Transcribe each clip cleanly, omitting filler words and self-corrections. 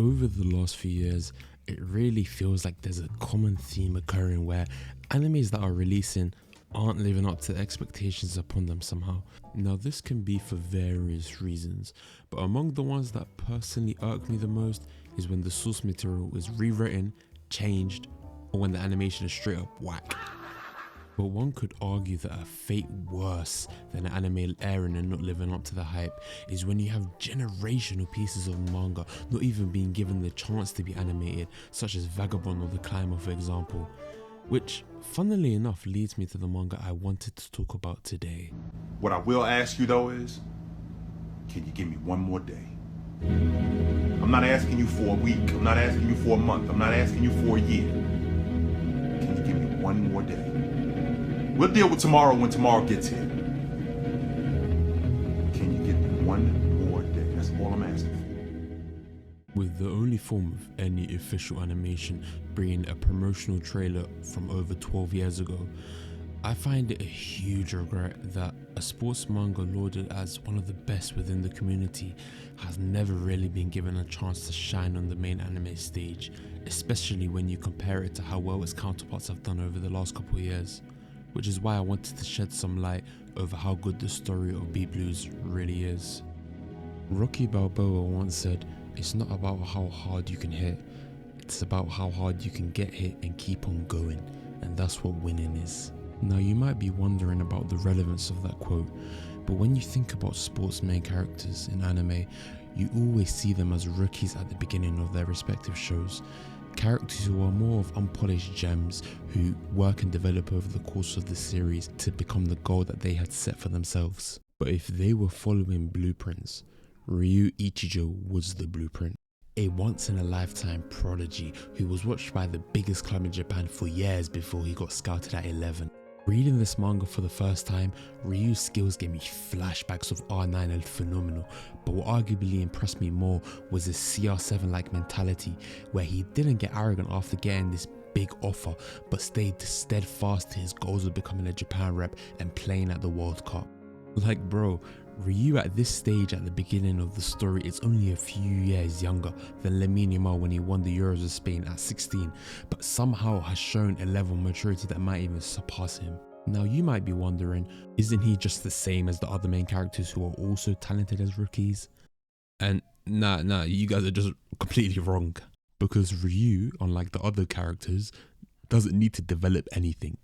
Over the last few years, it really feels like there's a common theme occurring where animes that are releasing aren't living up to expectations upon them somehow. Now this can be for various reasons, but among the ones that personally irk me the most is when the source material is rewritten, changed, or when the animation is straight up whack. But one could argue that a fate worse than an anime airing and not living up to the hype is when you have generational pieces of manga not even being given the chance to be animated, such as Vagabond or The Climber for example. Which, funnily enough, leads me to the manga I wanted to talk about today. What I will ask you though is, can you give me one more day? I'm not asking you for a week, I'm not asking you for a month, I'm not asking you for a year. Can you give me one more day? We'll deal with tomorrow when tomorrow gets here. Can you give me one more day? That's all I'm asking for. With the only form of any official animation bringing a promotional trailer from over 12 years ago, I find it a huge regret that a sports manga lauded as one of the best within the community has never really been given a chance to shine on the main anime stage, especially when you compare it to how well its counterparts have done over the last couple of years. Which is why I wanted to shed some light over how good the story of Beat Blues really is. Rocky Balboa once said, "It's not about how hard you can hit, it's about how hard you can get hit and keep on going, and that's what winning is." Now you might be wondering about the relevance of that quote, but when you think about sports main characters in anime, you always see them as rookies at the beginning of their respective shows. Characters who are more of unpolished gems who work and develop over the course of the series to become the goal that they had set for themselves. But if they were following blueprints, Ryu Ichigo was the blueprint. A once-in-a-lifetime prodigy who was watched by the biggest club in Japan for years before he got scouted at 11. Reading this manga for the first time, Ryu's skills gave me flashbacks of R9 and phenomenal, but what arguably impressed me more was his CR7-like mentality, where he didn't get arrogant after getting this big offer, but stayed steadfast to his goals of becoming a Japan rep and playing at the World Cup. Like bro, Ryu at this stage at the beginning of the story is only a few years younger than Lamine Yamal when he won the Euros of Spain at 16, but somehow has shown a level of maturity that might even surpass him. Now you might be wondering, isn't he just the same as the other main characters who are also talented as rookies? And nah, you guys are just completely wrong. Because Ryu, unlike the other characters, doesn't need to develop anything.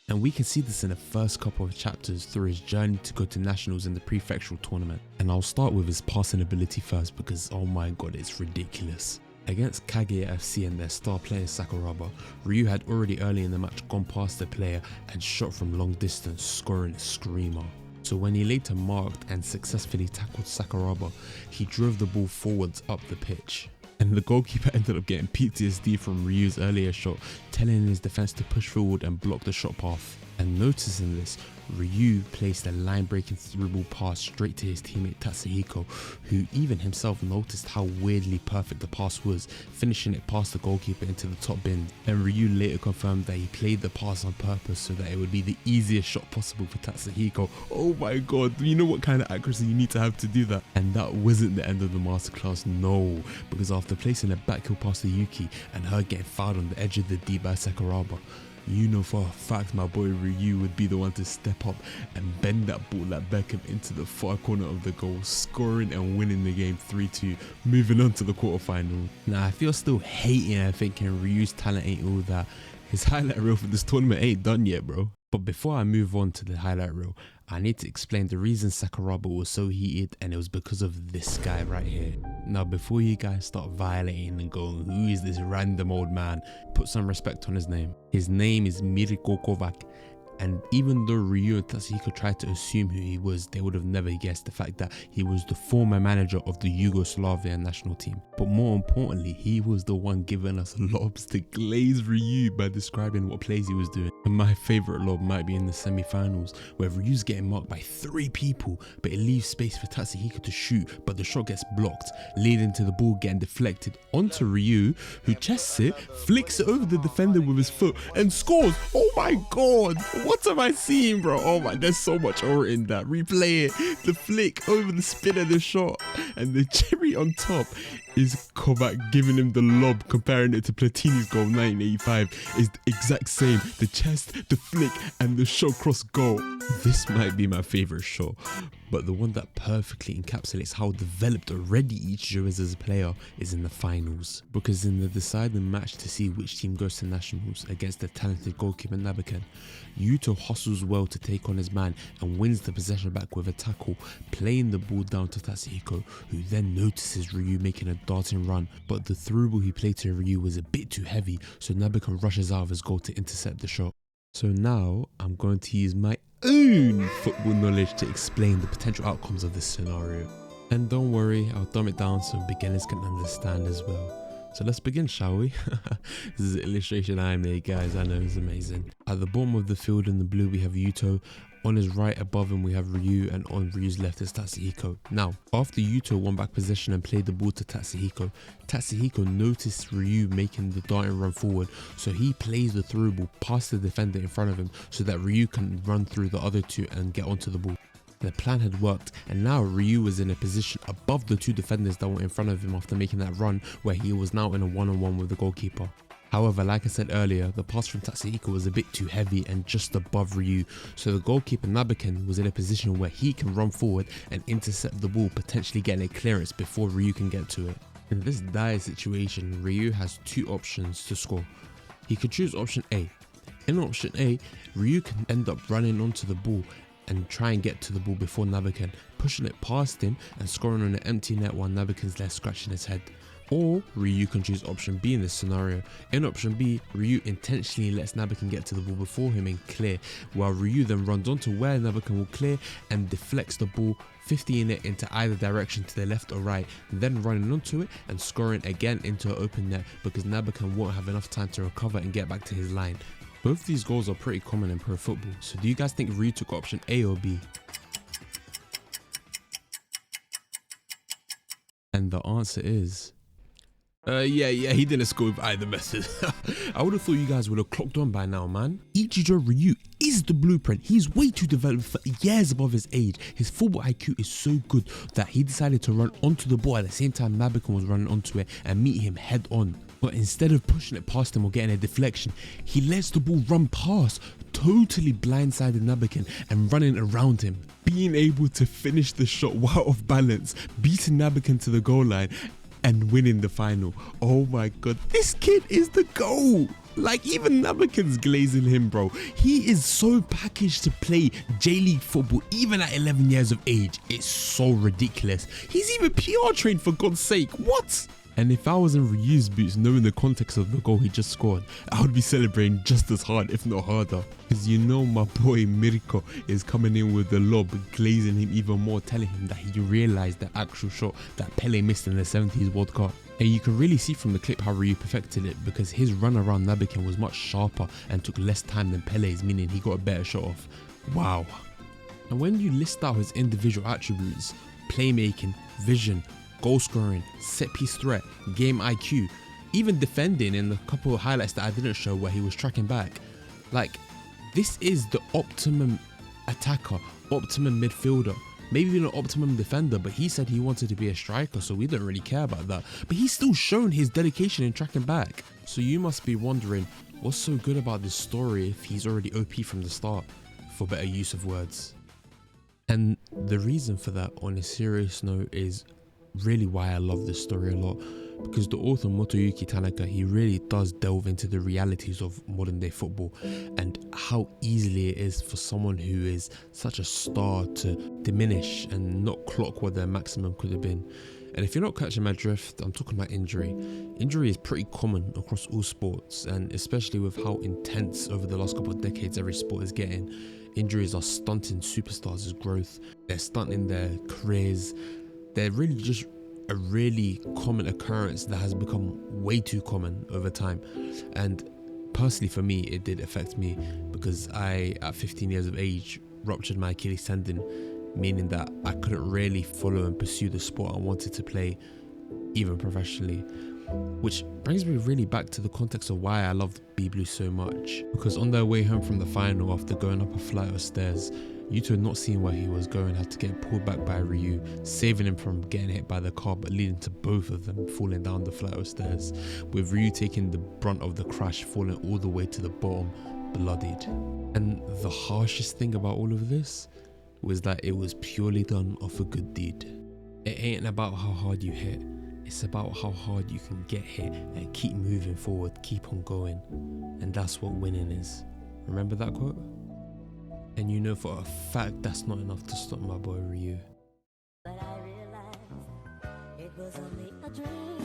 And we can see this in the first couple of chapters through his journey to go to nationals in the prefectural tournament. And I'll start with his passing ability first because oh my god, it's ridiculous. Against Kaguya FC and their star player Sakuraba, Ryu had already early in the match gone past the player and shot from long distance, scoring a screamer. So when he later marked and successfully tackled Sakuraba, he drove the ball forwards up the pitch. And the goalkeeper ended up getting PTSD from Ryu's earlier shot, telling his defense to push forward and block the shot path. And noticing this, Ryu placed a line-breaking through-ball pass straight to his teammate Tatsuhiko, who even himself noticed how weirdly perfect the pass was, finishing it past the goalkeeper into the top bin. And Ryu later confirmed that he played the pass on purpose so that it would be the easiest shot possible for Tatsuhiko. Oh my god, do you know what kind of accuracy you need to have to do that? And that wasn't the end of the masterclass, no, because after placing a back heel past to Yuki and her getting fouled on the edge of the D by Sakuraba, you know for a fact my boy Ryu would be the one to step up and bend that ball like Beckham into the far corner of the goal, scoring and winning the game 3-2, moving on to the quarterfinal. Now if you're still hating and thinking Ryu's talent ain't all that, his highlight reel for this tournament ain't done yet, bro. But before I move on to the highlight reel, I need to explain the reason Sakuraba was so heated, and it was because of this guy right here. Now before you guys start violating and going, who is this random old man, put some respect on his name. His name is Mir Kovak. And even though Ryu and Tatsuhiko tried to assume who he was, they would have never guessed the fact that he was the former manager of the Yugoslavia national team. But more importantly, he was the one giving us lobs to glaze Ryu by describing what plays he was doing. And my favourite lob might be in the semi-finals, where Ryu's getting marked by 3 people, but it leaves space for Tatsuhiko to shoot, but the shot gets blocked, leading to the ball getting deflected onto Ryu, who chests it, flicks it over the defender with his foot, and scores! Oh my god! What am I seeing, bro? Oh my, there's so much aura in that. Replay it, the flick over the spin of the shot, and the cherry on top is Kovak giving him the lob, comparing it to Platini's goal 1985, is the exact same. The chest, the flick, and the shot cross goal. This might be my favourite shot, but the one that perfectly encapsulates how developed already Ichigo is as a player is in the finals. Because in the deciding match to see which team goes to nationals against the talented goalkeeper Nabakan, Yuto hustles well to take on his man and wins the possession back with a tackle, playing the ball down to Tatsuhiko, who then notices Ryu making a darting run, but the through ball he played to Ryu was a bit too heavy, so Nabakan rushes out of his goal to intercept the shot. So now I'm going to use my own football knowledge to explain the potential outcomes of this scenario. And don't worry, I'll dumb it down so beginners can understand as well. So let's begin, shall we? This is an illustration I made, guys. I know it's amazing. At the bottom of the field in the blue we have Yuto. On his right above him we have Ryu, and on Ryu's left is Tatsuhiko. Now, after Yuto won back possession and played the ball to Tatsuhiko, Tatsuhiko noticed Ryu making the darting run forward, so he plays the through ball past the defender in front of him so that Ryu can run through the other two and get onto the ball. The plan had worked, and now Ryu was in a position above the two defenders that were in front of him after making that run, where he was now in a one-on-one with the goalkeeper. However, like I said earlier, the pass from Tatsuhiko was a bit too heavy and just above Ryu, so the goalkeeper Nabakan was in a position where he can run forward and intercept the ball, potentially getting a clearance before Ryu can get to it. In this dire situation, Ryu has two options to score. He could choose option A. In option A, Ryu can end up running onto the ball and try and get to the ball before Nabakan, pushing it past him and scoring on an empty net while Nabakan's left scratching his head. Or Ryu can choose option B in this scenario. In option B, Ryu intentionally lets Nabakan get to the ball before him and clear, while Ryu then runs onto where Nabakan will clear and deflects the ball 50 it into either direction to the left or right, then running onto it and scoring again into an open net because Nabakan won't have enough time to recover and get back to his line. Both these goals are pretty common in pro football, so do you guys think Ryu took option A or B? And the answer is... Yeah, he didn't score with either method. I would have thought you guys would have clocked on by now, man. Ichigo Ryu is the blueprint. He's way too developed for years above his age. His football IQ is so good that he decided to run onto the ball at the same time Nabakan was running onto it and meet him head on. But instead of pushing it past him or getting a deflection, he lets the ball run past, totally blindsided Nabakan and running around him. Being able to finish the shot while off balance, beating Nabakan to the goal line and winning the final. Oh my god, this kid is the goal. Like, even Nabakan's glazing him, bro. He is so packaged to play J-League football even at 11 years of age. It's so ridiculous. He's even PR trained, for God's sake. What? And if I was in Ryu's boots, knowing the context of the goal he just scored, I would be celebrating just as hard, if not harder. Because you know my boy Mir Kovak is coming in with the lob, glazing him even more, telling him that he realised the actual shot that Pele missed in the 70s World Cup. And you can really see from the clip how Ryu perfected it, because his run around Nabakan was much sharper and took less time than Pele's, meaning he got a better shot off. Wow. And when you list out his individual attributes, playmaking, vision, goal scoring, set piece threat, game IQ, even defending in the couple of highlights that I didn't show where he was tracking back. Like, this is the optimum attacker, optimum midfielder, maybe even an optimum defender, but he said he wanted to be a striker, so we don't really care about that. But he's still shown his dedication in tracking back. So you must be wondering, what's so good about this story if he's already OP from the start, for better use of words? And the reason for that, on a serious note, is really why I love this story a lot, because the author Motoyuki Tanaka, he really does delve into the realities of modern day football and how easily it is for someone who is such a star to diminish and not clock what their maximum could have been. And if you're not catching my drift, I'm talking about injury. Injury is pretty common across all sports, and especially with how intense over the last couple of decades every sport is getting. Injuries are stunting superstars' growth, they're stunting their careers. They're really just a really common occurrence that has become way too common over time. And personally for me, it did affect me, because I, at 15 years of age, ruptured my Achilles tendon, meaning that I couldn't really follow and pursue the sport I wanted to play, even professionally. Which brings me really back to the context of why I loved Be Blue so much, because on their way home from the final, after going up a flight of stairs, Yuto, not seeing where he was going, had to get pulled back by Ryu, saving him from getting hit by the car, but leading to both of them falling down the flight of stairs, with Ryu taking the brunt of the crash, falling all the way to the bottom, bloodied. And the harshest thing about all of this was that it was purely done off a good deed. It ain't about how hard you hit, it's about how hard you can get hit and keep moving forward, keep on going. And that's what winning is. Remember that quote? And you know for a fact that's not enough to stop my boy Ryu. But I realized it was only a dream.